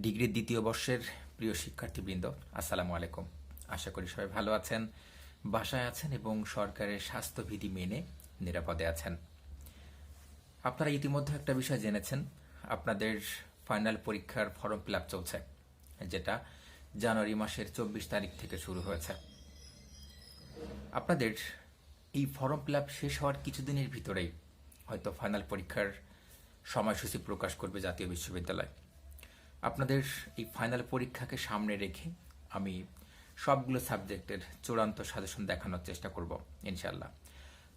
ডিগ্রির দ্বিতীয় বর্ষের প্রিয় শিক্ষার্থীবৃন্দ, আসসালামু আলাইকুম। আশা করি সবাই ভালো আছেন, বাসায় আছেন এবং সরকারের স্বাস্থ্যবিধি মেনে নিরাপদে আছেন। আপনারা ইতিমধ্যে একটা বিষয় জেনেছেন, আপনাদের ফাইনাল পরীক্ষার ফর্ম ফিল আপ চলছে, যেটা জানুয়ারি মাসের 24 তারিখ থেকে শুরু হয়েছে। আপনাদের এই ফর্ম ফিল আপ শেষ হওয়ার কিছুদিনের ভিতরেই হয়তো ফাইনাল পরীক্ষার সময়সূচি প্রকাশ করবে জাতীয় বিশ্ববিদ্যালয়। আপনাদের এই ফাইনাল পরীক্ষাকে সামনে রেখে আমি সবগুলো সাবজেক্টের চূড়ান্ত সাজেশন দেখানোর চেষ্টা করব ইনশাল্লাহ।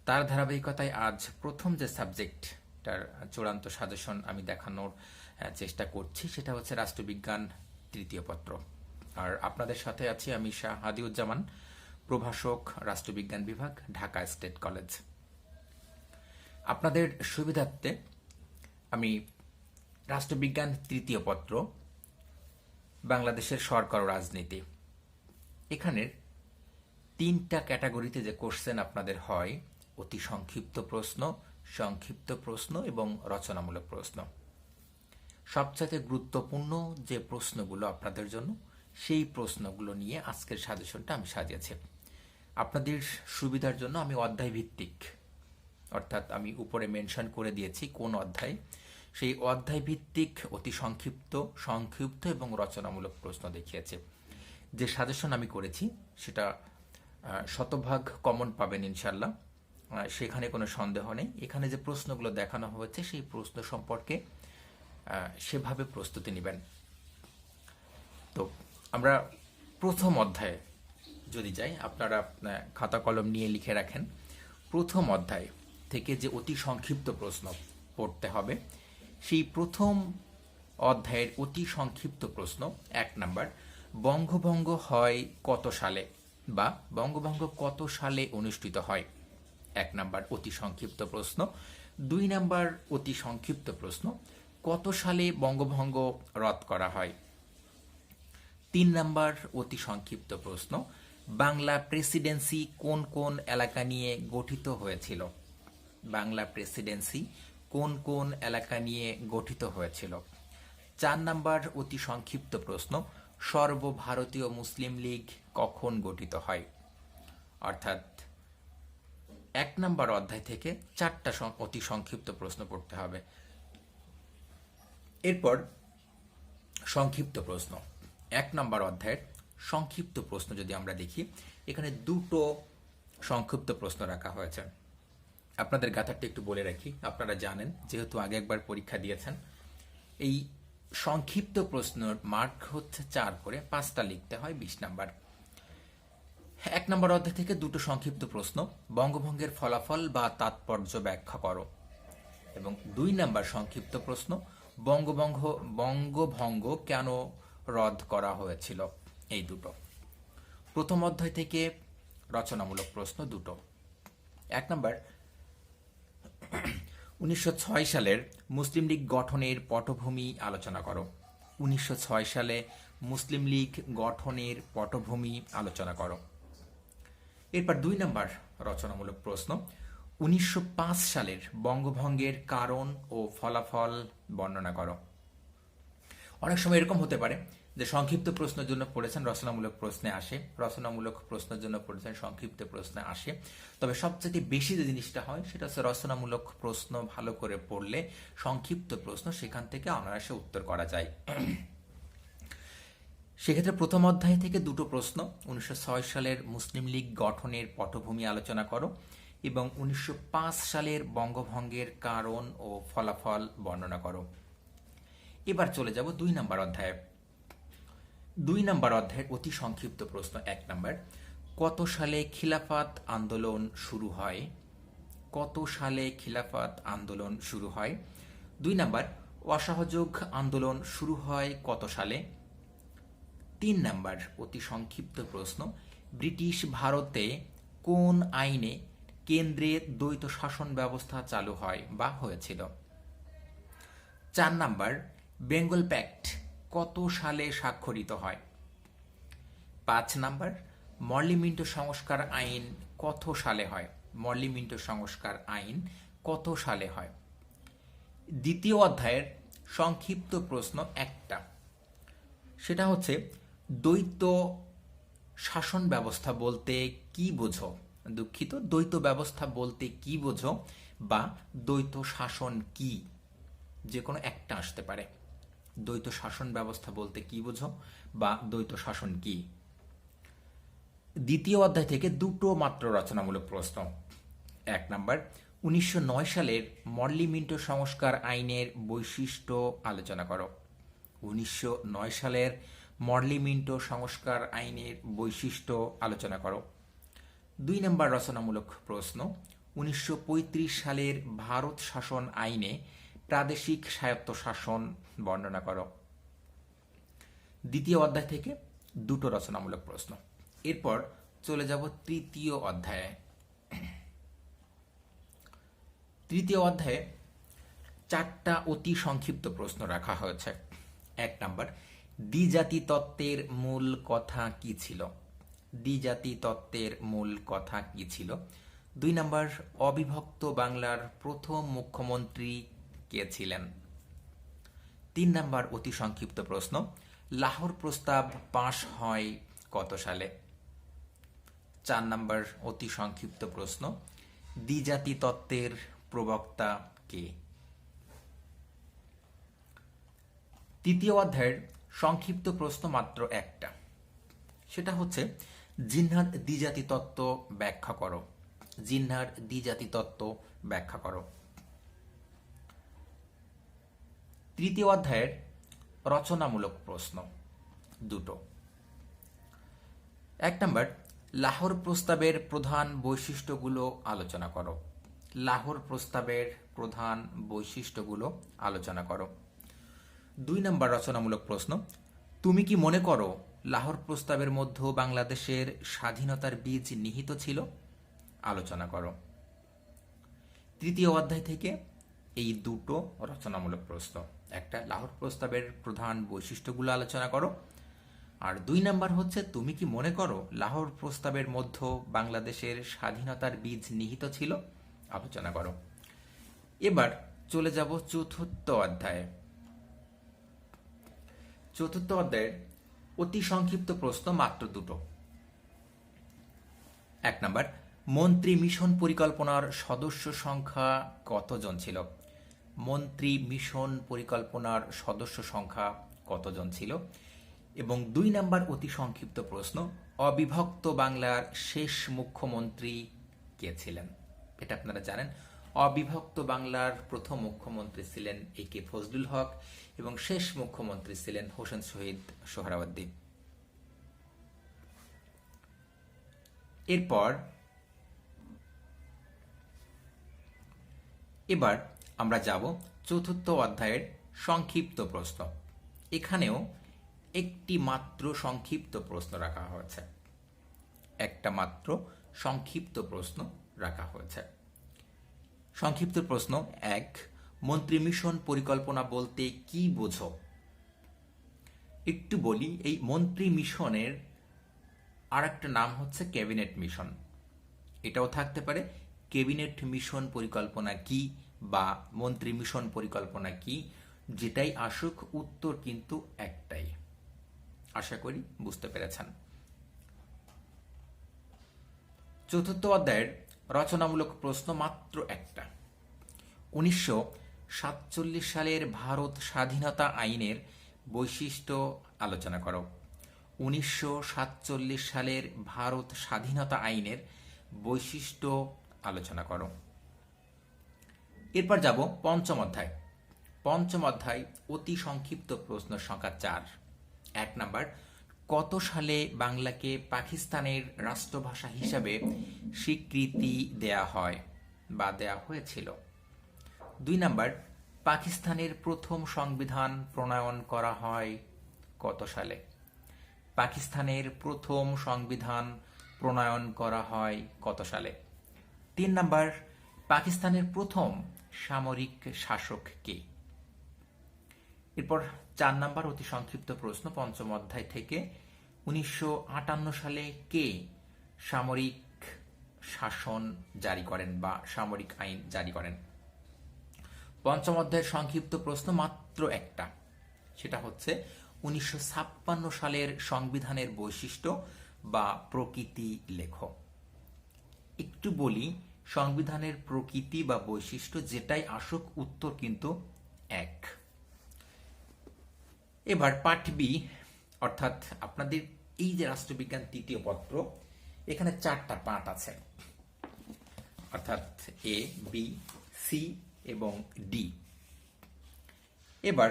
তার ধারাবাহিকতায় আজ প্রথম যে সাবজেক্টটার চূড়ান্ত সাজেশন আমি দেখানোর চেষ্টা করছি সেটা হচ্ছে রাষ্ট্রবিজ্ঞান তৃতীয় পত্র। আর আপনাদের সাথে আছি আমি শাহ হাদিউজ্জামান, প্রভাষক, রাষ্ট্রবিজ্ঞান বিভাগ, ঢাকা স্টেট কলেজ। আপনাদের সুবিধার্থে আমি রাষ্ট্রবিজ্ঞান তৃতীয় পত্র, বাংলাদেশের সরকার ও রাজনীতি, এখানের 3টা ক্যাটাগরিতে যে কোশ্চেন আপনাদের হয়, অতি সংক্ষিপ্ত প্রশ্ন, সংক্ষিপ্ত প্রশ্ন এবং রচনামূলক প্রশ্ন, সবচাইতে গুরুত্বপূর্ণ যে প্রশ্নগুলো আপনাদের জন্য, সেই প্রশ্নগুলো নিয়ে আজকের সাজেশনটা আমি সাজিয়েছি। আপনাদের সুবিধার জন্য আমি অধ্যায় ভিত্তিক, অর্থাৎ আমি উপরে মেনশন করে দিয়েছি কোন অধ্যায়, সেই অধ্যায় ভিত্তিক অতি সংক্ষিপ্ত, সংক্ষিপ্ত এবং রচনামূলক প্রশ্ন দেখিয়েছে। যে সাজেশন আমি করেছি সেটা শতভাগ কমন পাবেন ইনশাল্লাহ, সেখানে কোনো সন্দেহ নেই। এখানে যে প্রশ্নগুলো দেখানো হয়েছে সেই প্রশ্ন সম্পর্কে সেভাবে প্রস্তুতি নেবেন। তো আমরা প্রথম অধ্যায়ে যদি যাই, আপনারা খাতা কলম নিয়ে লিখে রাখেন। প্রথম অধ্যায় থেকে যে অতি সংক্ষিপ্ত প্রশ্ন পড়তে হবে, সেই প্রথম অধ্যায়ের অতি সংক্ষিপ্ত প্রশ্ন 1 নাম্বার, বঙ্গভঙ্গ হয় কত সালে, বা বঙ্গভঙ্গ কত সালে অনুষ্ঠিত হয়, 1 নাম্বার অতি সংক্ষিপ্ত প্রশ্ন। 2 নাম্বার অতি সংক্ষিপ্ত প্রশ্ন, কত সালে বঙ্গভঙ্গ রদ করা হয়। 3 নাম্বার অতি সংক্ষিপ্ত প্রশ্ন, বাংলা প্রেসিডেন্সি কোন কোন এলাকা নিয়ে গঠিত হয়েছিল, বাংলা প্রেসিডেন্সি কোন কোন এলাকা নিয়ে গঠিত হয়েছিল। 4 নাম্বার অতি সংক্ষিপ্ত প্রশ্ন, সর্বভারতীয় মুসলিম লীগ কখন গঠিত হয়। অর্থাৎ 1 নাম্বার অধ্যায় থেকে 4টা অতি সংক্ষিপ্ত প্রশ্ন পড়তে হবে। এরপর সংক্ষিপ্ত প্রশ্ন, 1 নাম্বার অধ্যায়ের সংক্ষিপ্ত প্রশ্ন যদি আমরা দেখি, এখানে 2টো সংক্ষিপ্ত প্রশ্ন রাখা হয়েছে। আপনাদের গাথারটা একটু বলে রাখি, আপনারা জানেন যেহেতু আগে একবার পরীক্ষা দিয়েছেন, এই সংক্ষিপ্ত প্রশ্নের মার্ক হচ্ছে 4 করে, 5টা লিখতে হয়, 20 নাম্বার। 1 নম্বর অধ্যায় থেকে 2টো সংক্ষিপ্ত প্রশ্ন, বঙ্গভঙ্গের ফলাফল বা তাৎপর্য ব্যাখ্যা করো, এবং 2 নাম্বার সংক্ষিপ্ত প্রশ্ন, বঙ্গভঙ্গ কেন রদ করা হয়েছিল। এই 2টো প্রথম অধ্যায় থেকে রচনামূলক প্রশ্ন 2টো। 1 নাম্বার, 1906 সালের মুসলিম লীগ গঠনের পটভূমি আলোচনা করো। 1906 সালে মুসলিম লীগ গঠনের পটভূমি আলোচনা করো। এরপর 2 নাম্বার রচনামূলক প্রশ্ন, 1905 সালের বঙ্গভঙ্গের কারণ ও ফলাফল বর্ণনা করো। অনেক সময় এরকম হতে পারে যে সংক্ষিপ্ত প্রশ্নের জন্য পড়েছেন, রচনামূলক প্রশ্নে আসে, রচনামূলক প্রশ্নের জন্য পড়েছেন, সংক্ষিপ্ত প্রশ্নে আসে। তবে সবচেয়ে বেশি যে জিনিসটা হয় সেটা হচ্ছে রচনামূলক প্রশ্ন ভালো করে পড়লে সংক্ষিপ্ত প্রশ্ন সেখান থেকে অনায়াসে উত্তর করা যায়। সেক্ষেত্রে প্রথম অধ্যায় থেকে 2টো প্রশ্ন, 1906 সালের মুসলিম লীগ গঠনের পটভূমি আলোচনা করো এবং 1905 সালের বঙ্গভঙ্গের কারণ ও ফলাফল বর্ণনা করো। এবার চলে যাব 2 নাম্বার অধ্যায়ে। 2 নাম্বার অধ্যায়ের অতি সংক্ষিপ্ত প্রশ্ন 1 নাম্বার, কত সালে খিলাফত আন্দোলন শুরু হয়, কত সালে খিলাফত আন্দোলন শুরু হয়। 2 নাম্বার, অসহযোগ আন্দোলন শুরু হয় কত সালে। 3 নাম্বার অতি সংক্ষিপ্ত প্রশ্ন, ব্রিটিশ ভারতে কোন আইনে কেন্দ্রে দ্বৈত শাসন ব্যবস্থা চালু হয় বা হয়েছিল। 4 নাম্বার, বেঙ্গল প্যাক্ট কত সালে স্বাক্ষরিত হয়। 5 নাম্বার, মরলি মিন্টো সংস্কার আইন কত সালে হয়, মরলি মিন্টো সংস্কার আইন কত সালে হয়। দ্বিতীয় অধ্যায়ের সংক্ষিপ্ত প্রশ্ন 1টা, সেটা হচ্ছে দ্বৈত শাসন ব্যবস্থা বলতে কি বোঝো? দুঃখিত, দ্বৈত ব্যবস্থা বলতে কি বোঝো বা দ্বৈত শাসন কি, যে কোনো একটা আসতে পারে। দ্বৈত শাসন ব্যবস্থা বলতে কি বোঝো বা দ্বৈত শাসন কি। দ্বিতীয় অধ্যায় থেকে দুটো মাত্র রচনামূলক প্রশ্ন। 1 নাম্বার, 1909 সালের মরলি মিন্টো সংস্কার আইনের বৈশিষ্ট্য আলোচনা করো। 1909 সালের মরলি মিন্টো সংস্কার আইনের বৈশিষ্ট্য আলোচনা করো। 2 নম্বর রচনামূলক প্রশ্ন, 1935 সালের ভারত শাসন আইনে প্রাদেশিক স্বায়ত্তশাসন বর্ণনা করো। দ্বিতীয় অধ্যায় থেকে দুটো রচনামূলক প্রশ্ন। এরপর চলে যাব তৃতীয় অধ্যায়ে। তৃতীয় অধ্যায়ে 4টা অতি সংক্ষিপ্ত প্রশ্ন রাখা হয়েছে। 1 নাম্বার, দ্বিজাতি তত্ত্বের মূল কথা কি ছিল? দ্বিজাতি তত্ত্বের মূল কথা কি ছিল? 2 নাম্বার, অবিভক্ত বাংলার প্রথম মুখ্যমন্ত্রী কে ছিলেন? 3 নাম্বার অতি সংক্ষিপ্ত প্রশ্ন, লাহোর প্রস্তাব পাশ হয় কত সালে? 4 নাম্বার অতি সংক্ষিপ্ত প্রশ্ন, দ্বিজাতি তত্ত্বের প্রবক্তা কে? তৃতীয় অধ্যায়ের সংক্ষিপ্ত প্রশ্ন মাত্র একটা, সেটা হচ্ছে জিন্নাহর দ্বিজাতি তত্ত্ব ব্যাখ্যা করো। জিন্নাহর দ্বিজাতি তত্ত্ব ব্যাখ্যা করো। তৃতীয় অধ্যায়ের রচনামূলক প্রশ্ন দুটো। 1 নাম্বার, লাহোর প্রস্তাবের প্রধান বৈশিষ্ট্যগুলো আলোচনা করো। লাহোর প্রস্তাবের প্রধান বৈশিষ্ট্যগুলো আলোচনা করো। 2 নাম্বার রচনামূলক প্রশ্ন, তুমি কি মনে করো লাহোর প্রস্তাবের মধ্যে বাংলাদেশের স্বাধীনতার বীজ নিহিত ছিল? আলোচনা করো। তৃতীয় অধ্যায় থেকে এই দুটো রচনামূলক প্রশ্ন, একটা লাহোর প্রস্তাবের প্রধান বৈশিষ্ট্যগুলো আলোচনা করো, আর 2 নাম্বার হচ্ছে তুমি কি মনে করো লাহোর প্রস্তাবের মধ্যে বাংলাদেশের স্বাধীনতার বীজ নিহিত ছিল? আলোচনা করো। এবার চলে যাব চতুর্থ অধ্যায়ে। চতুর্থ অধ্যায়ের অতি সংক্ষিপ্ত প্রশ্ন মাত্র দুটো। 1 নাম্বার, মন্ত্রী মিশন পরিকল্পনার সদস্য সংখ্যা কতজন ছিল? মন্ত্রী মিশন পরিকল্পনার সদস্য সংখ্যা কতজন ছিল? এবং 2 নাম্বার অতি সংক্ষিপ্ত প্রশ্ন, অবিভক্ত বাংলার শেষ মুখ্যমন্ত্রী কে ছিলেন? এটা আপনারা জানেন, অবিভক্ত বাংলার প্রথম মুখ্যমন্ত্রী ছিলেন এ.কে ফজলুল হক এবং শেষ মুখ্যমন্ত্রী ছিলেন হোসেন শহীদ সোহরাওয়ার্দী। এবার আমরা যাব চতুর্থ অধ্যায়ের সংক্ষিপ্ত প্রশ্ন। এখানেও একটি মাত্র সংক্ষিপ্ত প্রশ্ন রাখা হয়েছে। একটা মাত্র সংক্ষিপ্ত প্রশ্ন রাখা হয়েছে। সংক্ষিপ্ত প্রশ্ন 1, মন্ত্রী মিশন পরিকল্পনা বলতে কি বোঝো? একটু বলি, এই মন্ত্রী মিশনের আরেকটা নাম হচ্ছে ক্যাবিনেট মিশন। এটাও থাকতে পারে ক্যাবিনেট মিশন পরিকল্পনা কি বা মন্ত্রী মিশন পরিকল্পনা কি, যেটাই আসুক উত্তর কিন্তু একটাই। আশা করি বুঝতে পেরেছেন। চতুর্থ অধ্যায়ের রচনামূলক প্রশ্ন মাত্র একটা। 1947 সালের ভারত স্বাধীনতা আইনের বৈশিষ্ট্য আলোচনা করো। 1947 সালের ভারত স্বাধীনতা আইনের বৈশিষ্ট্য আলোচনা করো। এরপর যাব পঞ্চম অধ্যায়। পঞ্চম অধ্যায় অতি সংক্ষিপ্ত প্রশ্ন সংখ্যা 4। 1 নাম্বার, কত সালে বাংলাকে পাকিস্তানের রাষ্ট্রভাষা হিসাবে স্বীকৃতি দেয়া হয় বা দেয়া হয়েছিল? 2 নাম্বার, পাকিস্তানের প্রথম সংবিধান প্রণয়ন করা হয় কত সালে? পাকিস্তানের প্রথম সংবিধান প্রণয়ন করা হয় কত সালে? 3 নাম্বার, পাকিস্তানের প্রথম সামরিক শাসক কে? এরপর 4 নাম্বার অতি সংক্ষিপ্ত প্রশ্ন পঞ্চম অধ্যায় থেকে, 1958 সালে কে সামরিক শাসন জারি করেন বা সামরিক আইন জারি করেন? পঞ্চম অধ্যায়ের সংক্ষিপ্ত প্রশ্ন মাত্র একটা, সেটা হচ্ছে 1956 সালের সংবিধানের বৈশিষ্ট্য বা প্রকৃতি লেখো। একটু বলি, সংবিধানের প্রকৃতি বা বৈশিষ্ট্য যেটাই আসুক, উত্তর কিন্তু এক। এবার পাঠ বি, অর্থাৎ আপনাদের এই যে রাষ্ট্রবিজ্ঞান তৃতীয় পত্র, এখানে 4টা পাঠ আছে, অর্থাৎ এ, বি, সি এবং ডি। এবার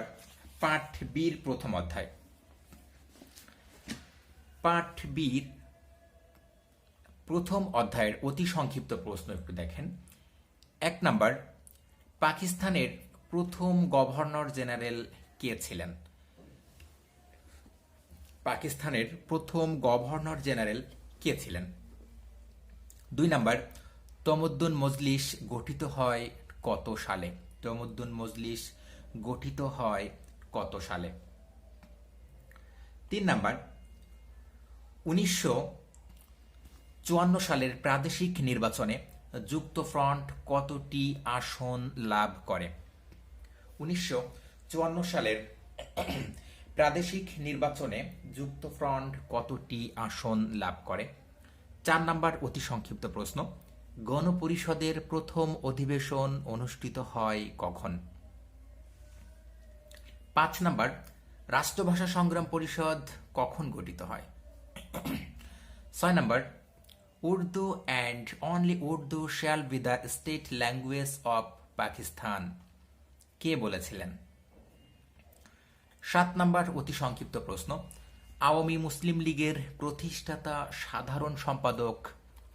পাঠ বির প্রথম অধ্যায়। পাঠ বির প্রথম অধ্যায়ের অতি সংক্ষিপ্ত প্রশ্ন একটু দেখেন। 1 নাম্বার, পাকিস্তানের প্রথম গভর্নর জেনারেল কে ছিলেন? পাকিস্তানের প্রথম গভর্নর জেনারেল কে ছিলেন? 2 নাম্বার, তমদ্দুন মজলিস গঠিত হয় কত সালে? তমদ্দুন মজলিস গঠিত হয় কত সালে? 3 নাম্বার, 1954 সালের প্রাদেশিক নির্বাচনে যুক্তফ্রন্ট কতটি আসন লাভ করে? 1954 সালের প্রাদেশিক নির্বাচনে যুক্তফ্রন্ট কতটি আসন লাভ করে? 4 নাম্বার অতি সংক্ষিপ্ত প্রশ্ন, গণপরিষদের প্রথম অধিবেশন অনুষ্ঠিত হয় কখন? 5 নাম্বার, রাষ্ট্রভাষা সংগ্রাম পরিষদ কখন গঠিত হয়? 6 number, Urdu and only Urdu shall be the state language of Pakistan কে বলেছিলেন? 7 নাম্বার অতি সংক্ষিপ্ত প্রশ্ন, আওয়ামী মুসলিম লীগের প্রতিষ্ঠাতা সাধারণ সম্পাদক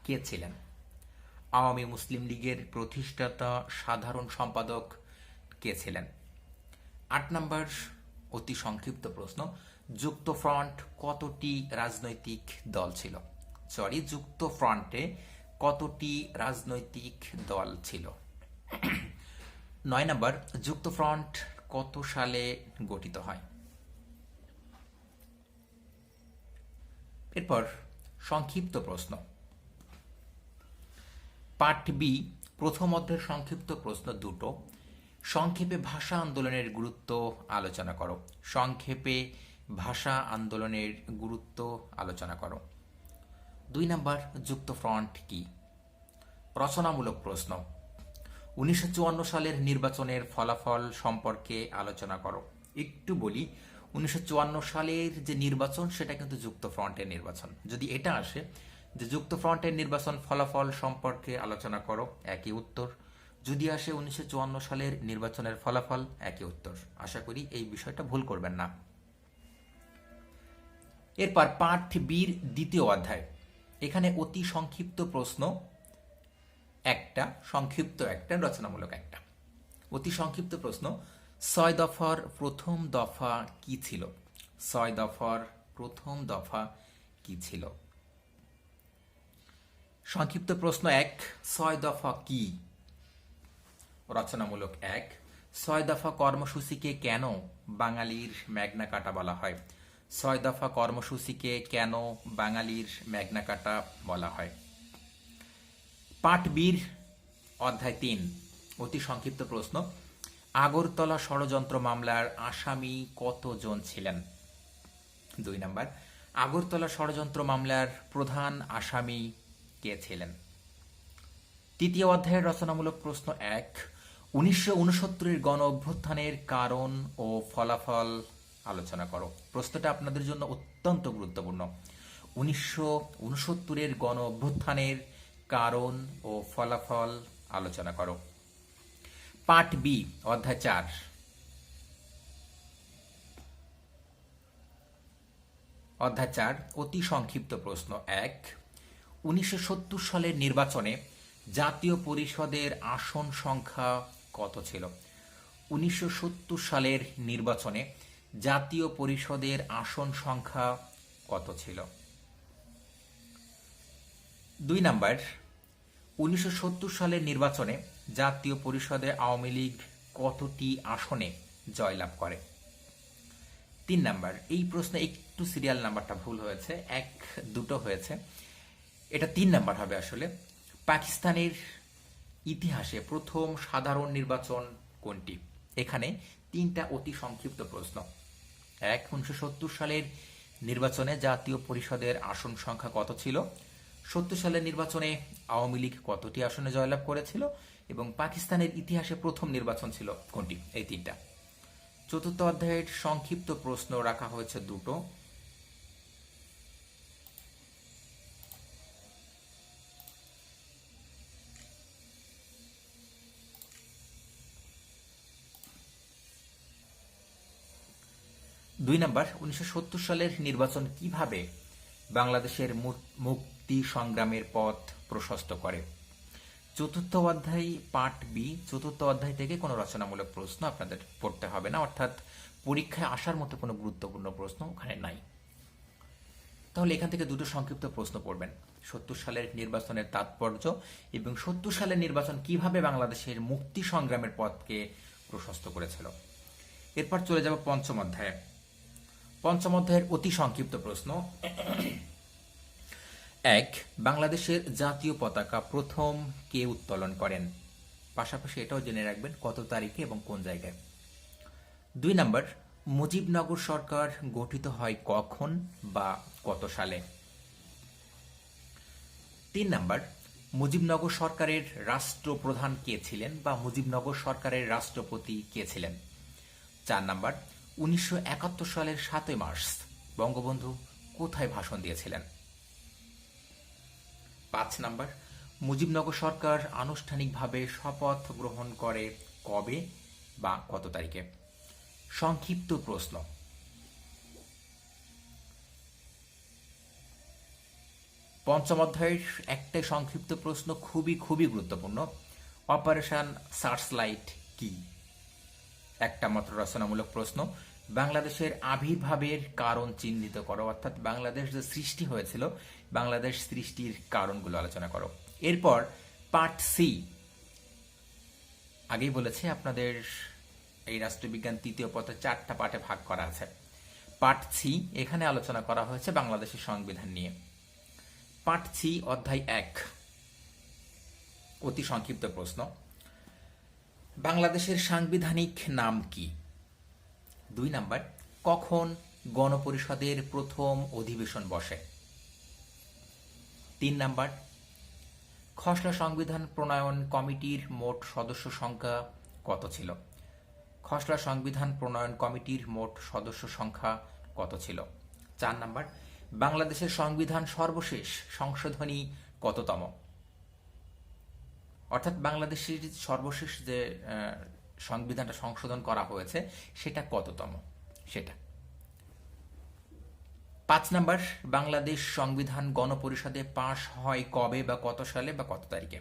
কে ছিলেন? আওয়ামী মুসলিম লীগের প্রতিষ্ঠাতা সাধারণ সম্পাদক কে ছিলেন? 8 নাম্বার অতি সংক্ষিপ্ত প্রশ্ন, যুক্তফ্রন্ট কতটি রাজনৈতিক দল ছিল? যুক্তফ্রন্টে কতটি রাজনৈতিক দল ছিল? 9 নাম্বার, যুক্তফ্রন্ট কত সালে গঠিত হয়? এরপর সংক্ষিপ্ত প্রশ্ন। পাঠ বি প্রথম অধ্যায়ের সংক্ষিপ্ত প্রশ্ন দুটো। সংক্ষেপে ভাষা আন্দোলনের গুরুত্ব আলোচনা করো। সংক্ষেপে ভাষা আন্দোলনের গুরুত্ব আলোচনা করো। 2 নাম্বার, যুক্তফ্রন্ট কি? রচনামূলক প্রশ্ন। 1954 সালের নির্বাচনের ফলাফল সম্পর্কে আলোচনা করো। একটু বলি, 1954 সালের যে নির্বাচন সেটা কিন্তু যুক্তফ্রন্টের নির্বাচন। যদি এটা আসে যে যুক্তফ্রন্টের নির্বাচন ফলাফল সম্পর্কে আলোচনা করো, একই উত্তর। যদি আসে 1954 সালের নির্বাচনের ফলাফল, একই উত্তর। আশা করি এই বিষয়টা ভুল করবেন না। এরপর পাঠ বির দ্বিতীয় অধ্যায়। এখানে অতি সংক্ষিপ্ত প্রশ্ন একটা, সংক্ষিপ্ত একটা, রচনামূলক একটা। অতি সংক্ষিপ্ত প্রশ্ন, 6 দফার প্রথম দফা কি ছিল? 6 দফার প্রথম দফা কি ছিল? সংক্ষিপ্ত প্রশ্ন 1, 6 দফা কি? রচনামূলক 1, 6 দফা কর্মসূচিকে কেন বাঙালির ম্যাগনা কাটা বলা হয়? 6 দফা কর্মসূচিকে কেন বাঙালির ম্যাগনা কাটা বলা হয়? পাঠ বির অধ্যায় 3, অতি সংক্ষিপ্ত প্রশ্ন, আগরতলা ষড়যন্ত্র মামলার আসামি কতজন ছিলেন? 2 নাম্বার, আগরতলা ষড়যন্ত্র মামলার প্রধান আসামি কে ছিলেন? তৃতীয় অধ্যায়ের রচনামূলক প্রশ্ন 1, 1969 গণ অভ্যুত্থানের কারণ ও ফলাফল আলোচনা করো। প্রশ্নটা আপনাদের জন্য অত্যন্ত গুরুত্বপূর্ণ। 1969 গণ অভ্যুত্থানের কারণ ও ফলাফল আলোচনা করো। পাঠ বি অধ্যায় 4, অধ্যায় 4, অতি সংক্ষিপ্ত প্রশ্ন 1, 1970 সালের নির্বাচনে জাতীয় পরিষদের আসন সংখ্যা কত ছিল? 1970 সালের নির্বাচনে জাতীয় পরিষদের আসন সংখ্যা কত ছিল? 2 নাম্বার, 1970 সালের নির্বাচনে জাতীয় পরিষদে আওয়ামী লীগ কতটি আসনে জয়লাভ করে? 3 নাম্বার, এই প্রশ্নে একটু সিরিয়াল নাম্বারটা ভুল হয়েছে, 1, 2 হয়েছে, এটা 3 নাম্বার হবে আসলে। পাকিস্তানের ইতিহাসে প্রথম সাধারণ নির্বাচন কোনটি? এখানে 3টা অতি সংক্ষিপ্ত প্রশ্ন। ১৯৭০ সালের নির্বাচনে জাতীয় পরিষদের আসন সংখ্যা কত ছিল? ৭০ সালের নির্বাচনে আওয়ামী লীগ কতটি আসনে জয়লাভ করেছিল এবং পাকিস্তানের ইতিহাসে প্রথম নির্বাচন ছিল কোনটি? এই তিনটা। চতুর্থ অধ্যায়ের সংক্ষিপ্ত প্রশ্ন রাখা হয়েছে দুটো। দুই নাম্বার, ১৯৭০ সালের নির্বাচন কিভাবে বাংলাদেশের মুক্তি সংগ্রামের পথ প্রশস্ত করে? চতুর্থ অধ্যায় পার্ট বি, চতুর্থ অধ্যায় থেকে কোনো রচনামূলক প্রশ্ন আপনাদের পড়তে হবে না, অর্থাৎ পরীক্ষায় আসার মতো কোনো গুরুত্বপূর্ণ প্রশ্ন ওখানে নাই। তাহলে এখান থেকে দুটো সংক্ষিপ্ত প্রশ্ন পড়বেন, ৭০ সালের নির্বাচনের তাৎপর্য এবং ৭০ সালের নির্বাচন কিভাবে বাংলাদেশের মুক্তি সংগ্রামের পথকে প্রশস্ত করেছিল। এরপর চলে যাব পঞ্চম অধ্যায়ে। পঞ্চম অধ্যায়ের অতি সংক্ষিপ্ত প্রশ্ন। ১. বাংলাদেশের জাতীয় পতাকা প্রথম কে উত্তোলন করেন? পাশাপাশি এটাও জেনে রাখবেন কত তারিখে এবং কোন জায়গায়। ২ নাম্বার, মুজিবনগর সরকার গঠিত হয় কখন বা কত সালে? ৩ নাম্বার, মুজিবনগর সরকারের রাষ্ট্রপ্রধান কে ছিলেন বা মুজিবনগর সরকারের রাষ্ট্রপতি কে ছিলেন? ৪ নাম্বার, ১৯৭১ সালের ৭ই মার্চ বঙ্গবন্ধু কোথায় ভাষণ দিয়েছিলেন? ৫ নাম্বার, মুজিবনগর সরকার আনুষ্ঠানিকভাবে শপথ গ্রহণ করে কবে বা কত তারিখে? সংক্ষিপ্ত প্রশ্ন। পঞ্চম অধ্যায়ের একটাই সংক্ষিপ্ত প্রশ্ন, খুবই খুবই গুরুত্বপূর্ণ। অপারেশন সার্চলাইট কি? একটা মাত্র রচনামূলক প্রশ্ন। বাংলাদেশের আবির্ভাবের কারণ চিহ্নিত করো, অর্থাৎ বাংলাদেশ যে সৃষ্টি হয়েছিল, বাংলাদেশ সৃষ্টির কারণগুলো আলোচনা করো। এরপর পার্ট সি, আগেই বলেছি আপনাদের এই রাষ্ট্রবিজ্ঞান তৃতীয় পত্রে 4টা পার্টে ভাগ করা আছে। পার্ট সি, এখানে আলোচনা করা হয়েছে বাংলাদেশের সংবিধান নিয়ে। পার্ট সি, অধ্যায় 1, অতি সংক্ষিপ্ত প্রশ্ন। বাংলাদেশের সাংবিধানিক নাম কি? ২ নাম্বার, কখন গণপরিষদের প্রথম অধিবেশন বসে? ৩ নাম্বার, খসড়া সংবিধান প্রণয়ন কমিটির মোট সদস্য সংখ্যা কত ছিল? খসড়া সংবিধান প্রণয়ন কমিটির মোট সদস্য সংখ্যা কত ছিল? ৪ নাম্বার, বাংলাদেশের সংবিধান সর্বশেষ সংশোধনী কততম? অর্থাৎ বাংলাদেশের সর্বশেষ যে সংবিধানটা সংশোধন করা হয়েছে সেটা কততম সেটা। ৫ নাম্বার, বাংলাদেশ সংবিধান গণপরিষদে পাশ হয় কবে বা কত সালে বা কত তারিখে?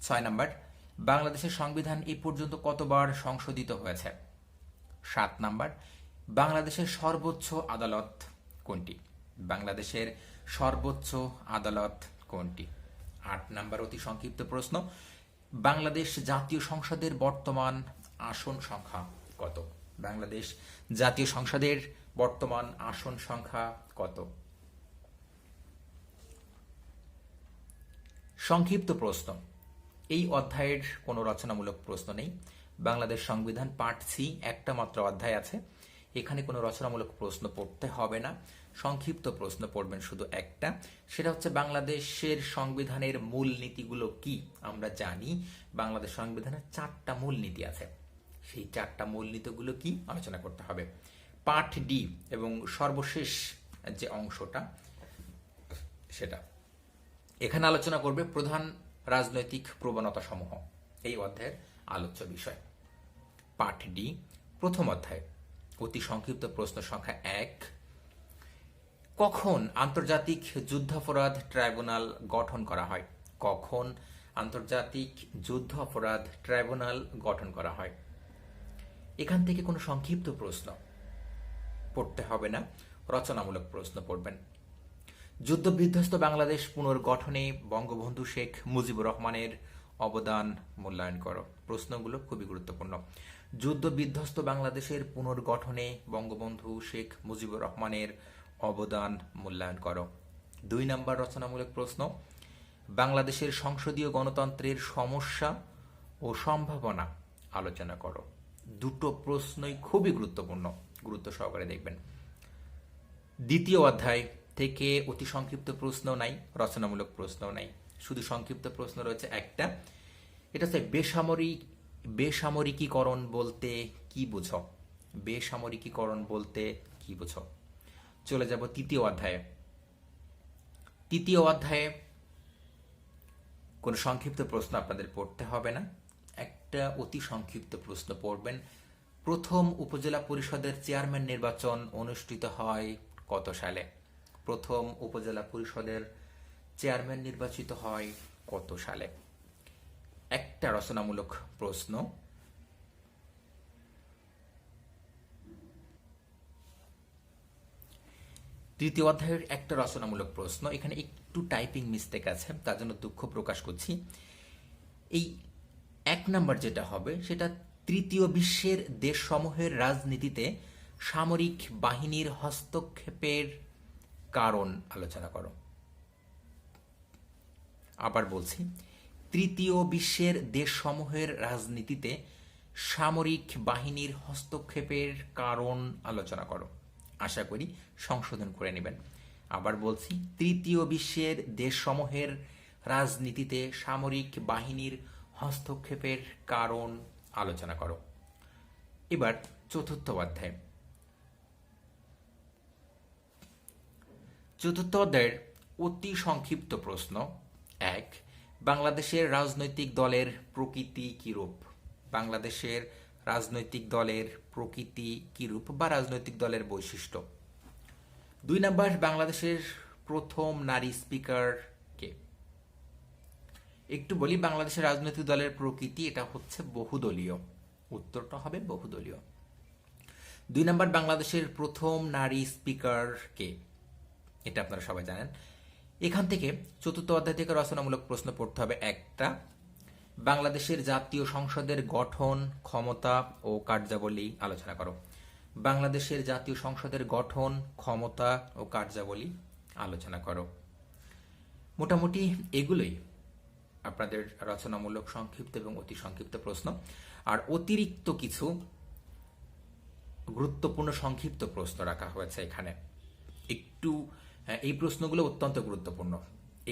৬ নাম্বার, বাংলাদেশের সংবিধান এ পর্যন্ত কতবার সংশোধিত হয়েছে? ৭ নাম্বার, বাংলাদেশের সর্বোচ্চ আদালত কোনটি? বাংলাদেশের সর্বোচ্চ আদালত কোনটি? ৮ নাম্বার, অতি সংক্ষিপ্ত প্রশ্ন। বাংলাদেশ জাতীয় সংসদের বর্তমান আসন সংখ্যা কত? বাংলাদেশ জাতীয় সংসদের বর্তমান আসন সংখ্যা কত? সংক্ষিপ্ত প্রশ্ন। এই অধ্যায়ের কোনো রচনামূলক প্রশ্ন নেই। বাংলাদেশ সংবিধান পার্ট সি, একটা মাত্র অধ্যায় আছে, এখানে কোনো রচনামূলক প্রশ্ন পড়তে হবে না। সংক্ষিপ্ত প্রশ্ন পড়বেন শুধু একটা, সেটা হচ্ছে বাংলাদেশের সংবিধানের মূল নীতিগুলো কি? আমরা জানি বাংলাদেশ সংবিধানের 4টা মূল নীতি আছে, সেই 4টা মূল নীতিগুলো কি আলোচনা করতে হবে। পার্ট ডি এবং সর্বশেষ যে অংশটা সেটা এখানে আলোচনা করবে প্রধান রাজনৈতিক প্রবণতা সমূহ, এই অধ্যায়ের আলোচ্য বিষয়। পার্ট ডি, প্রথম অধ্যায়, অতি সংক্ষিপ্ত প্রশ্ন সংখ্যা 1, কখন আন্তর্জাতিক যুদ্ধাপরাধ ট্রাইব্যুনাল গঠন করা হয়? কখন আন্তর্জাতিক যুদ্ধ অপরাধ ট্রাইব্যুনাল গঠন করা হয়? এখান থেকে কোনো সংক্ষিপ্ত প্রশ্ন পড়তে হবে না, রচনামূলক প্রশ্ন পড়বেন। যুদ্ধবিধ্বস্ত বাংলাদেশ পুনর্গঠনে বঙ্গবন্ধু শেখ মুজিবুর রহমানের অবদান মূল্যায়ন করো। প্রশ্নগুলো খুবই গুরুত্বপূর্ণ। যুদ্ধবিধ্বস্ত বাংলাদেশের পুনর্গঠনে বঙ্গবন্ধু শেখ মুজিবুর রহমানের অবদান মূল্যায়ন করো। 2 নাম্বার রচনামূলক প্রশ্ন, বাংলাদেশের সংসদীয় গণতন্ত্রের সমস্যা ও সম্ভাবনা আলোচনা করো। দুটো প্রশ্নই খুবই গুরুত্বপূর্ণ, গুরুত্ব সহকারে দেখবেন। দ্বিতীয় অধ্যায় থেকে অতি সংক্ষিপ্ত প্রশ্ন নাই, রচনামূলক প্রশ্ন নাই, শুধু সংক্ষিপ্ত প্রশ্ন রয়েছে একটা। এটা হচ্ছে বেসামরিকীকরণ বলতে কি বুঝো? বেসামরিকীকরণ বলতে কি বুঝো? চলে যাব তৃতীয় অধ্যায়ে। তৃতীয় অধ্যায়ে কোনো সংক্ষিপ্ত প্রশ্ন আপনাদের পড়তে হবে না, একটা অতি সংক্ষিপ্ত প্রশ্ন পড়বেন। প্রথম উপজেলা পরিষদের চেয়ারম্যান নির্বাচন অনুষ্ঠিত হয় কত সালে? প্রথম উপজেলা পরিষদের চেয়ারম্যান নির্বাচিত হয় কত সালে? একটা রচনামূলক প্রশ্ন। তৃতীয় অধ্যায়ের একটা রচনামূলক প্রশ্ন। এখানে একটু টাইপিং মিস্টেক আছে, তার জন্য দুঃখ প্রকাশ করছি। এই 1 নাম্বার যেটা হবে সেটা তৃতীয় বিশ্বের দেশসমূহের রাজনীতিতে সামরিক বাহিনীর হস্তক্ষেপের কারণ আলোচনা করো। আবার বলছি, তৃতীয় বিশ্বের দেশসমূহের রাজনীতিতে সামরিক বাহিনীর হস্তক্ষেপের কারণ আলোচনা করো। আশা করি সংশোধন করে নেবেন। আবার বলছি, তৃতীয় বিশ্বের দেশসমূহের রাজনীতিতে সামরিক বাহিনীর হস্তক্ষেপের কারণ আলোচনা করো। এবার চতুর্থ অধ্যায়। চতুর্থ অধ্যায়ের অতি সংক্ষিপ্ত প্রশ্ন 1, বাংলাদেশের রাজনৈতিক দলের প্রকৃতি কিরূপ? বাংলাদেশের রাজনৈতিক দলের প্রকৃতি কিরূপ বা রাজনৈতিক দলের বৈশিষ্ট্য। 2 নাম্বার, বাংলাদেশের প্রথম নারী স্পিকার কে? একটু বলি, বাংলাদেশের রাজনৈতিক দলের প্রকৃতি এটা হচ্ছে বহুদলীয়। উত্তরটা হবে বহুদলীয়। 2 নাম্বার, বাংলাদেশের প্রথম নারী স্পিকার কে? এটা আপনারা সবাই জানেন। এখান থেকে চতুর্থ অধ্যায় থেকে রচনামূলক প্রশ্ন পড়তে হবে একটা। বাংলাদেশের জাতীয় সংসদের গঠন, ক্ষমতা ও কার্যাবলী আলোচনা করো। বাংলাদেশের জাতীয় সংসদের গঠন, ক্ষমতা ও কার্যাবলী আলোচনা করো। মোটামুটি এগুলোই আপনাদের রচনামূলক সংক্ষিপ্ত এবং অতি সংক্ষিপ্ত প্রশ্ন। আর অতিরিক্ত কিছু গুরুত্বপূর্ণ সংক্ষিপ্ত প্রশ্ন রাখা হয়েছে এখানে। একটু এই প্রশ্নগুলো অত্যন্ত গুরুত্বপূর্ণ,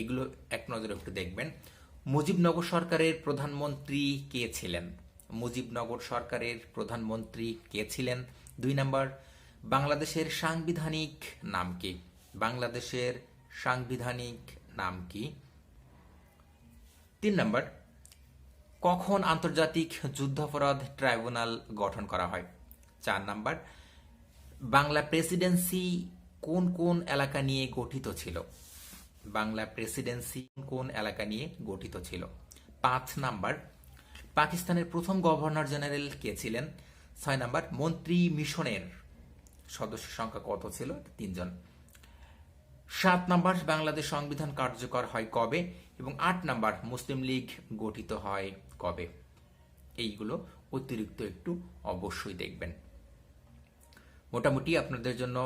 এগুলো এক নজরে একটু দেখবেন। মুজিবনগর সরকারের প্রধানমন্ত্রী কে ছিলেন? মুজিবনগর সরকারের প্রধানমন্ত্রী কে ছিলেন? 2 নাম্বার, বাংলাদেশের সাংবিধানিক নাম কি? বাংলাদেশের সাংবিধানিক নাম কি? 3 নাম্বার, কখন আন্তর্জাতিক যুদ্ধাপরাধ ট্রাইব্যুনাল গঠন করা হয়? 4 নাম্বার, বাংলা প্রেসিডেন্সি কোন কোন এলাকা নিয়ে গঠিত ছিল? বাংলা প্রেসিডেন্সি কোন এলাকা নিয়ে গঠিত ছিল? 5 নাম্বার, পাকিস্তানের প্রথম গভর্নর জেনারেল কে ছিলেন? 6 নাম্বার, মন্ত্রী মিশনের সদস্য সংখ্যা কত ছিল? 3 জন। 7 নাম্বার, বাংলাদেশ সংবিধান কার্যকর হয় কবে? এবং 8 নাম্বার, মুসলিম লীগ গঠিত হয় কবে? এইগুলো অতিরিক্ত একটু অবশ্যই দেখবেন। মোটামুটি আপনাদের জন্য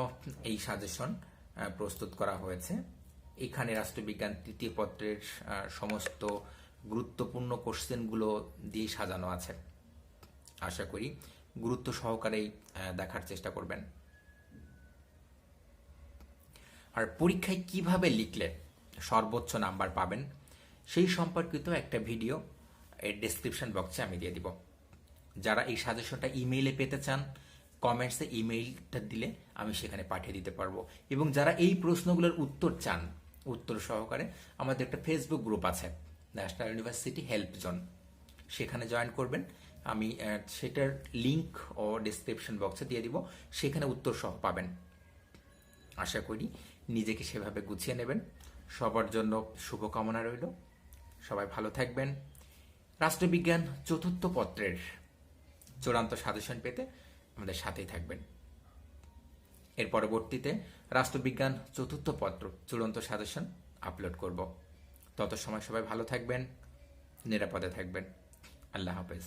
এই সাজেশন প্রস্তুত করা হয়েছে। এখানে রাষ্ট্রবিজ্ঞান তৃতীয় পত্রের সমস্ত গুরুত্বপূর্ণ কোশ্চেনগুলো দিয়ে সাজানো আছে। আশা করি গুরুত্ব সহকারেই দেখার চেষ্টা করবেন। আর পরীক্ষায় কিভাবে লিখলে সর্বোচ্চ নাম্বার পাবেন সেই সম্পর্কিত একটা ভিডিও এর ডেসক্রিপশন বক্সে আমি দিয়ে দিব। যারা এই সাজেশনটা ইমেইলে পেতে চান, কমেন্টসে ইমেইলটা দিলে আমি সেখানে পাঠিয়ে দিতে পারবো। এবং যারা এই প্রশ্নগুলোর উত্তর চান, উত্তর সহকারে, আমাদের একটা ফেসবুক গ্রুপ আছে, ন্যাশনাল ইউনিভার্সিটি হেল্প জোন, সেখানে জয়েন করবেন। আমি সেটার লিংক ও ডেসক্রিপশন বক্সে দিয়ে দিব, সেখানে উত্তর সহ পাবেন। আশা করি নিজেকে সেভাবে গুছিয়ে নেবেন। সবার জন্য শুভকামনা রইল। সবাই ভালো থাকবেন। রাষ্ট্রবিজ্ঞান চতুর্থ পত্রের চূড়ান্ত সাজেশন পেতে আমাদের সাথেই থাকবেন। এর পরবর্তীতে রাষ্ট্রবিজ্ঞান চতুর্থ পত্র চূড়ান্ত সাজেশন আপলোড করব। তত সময় সবাই ভালো থাকবেন, নিরাপদে থাকবেন। আল্লাহ হাফেজ।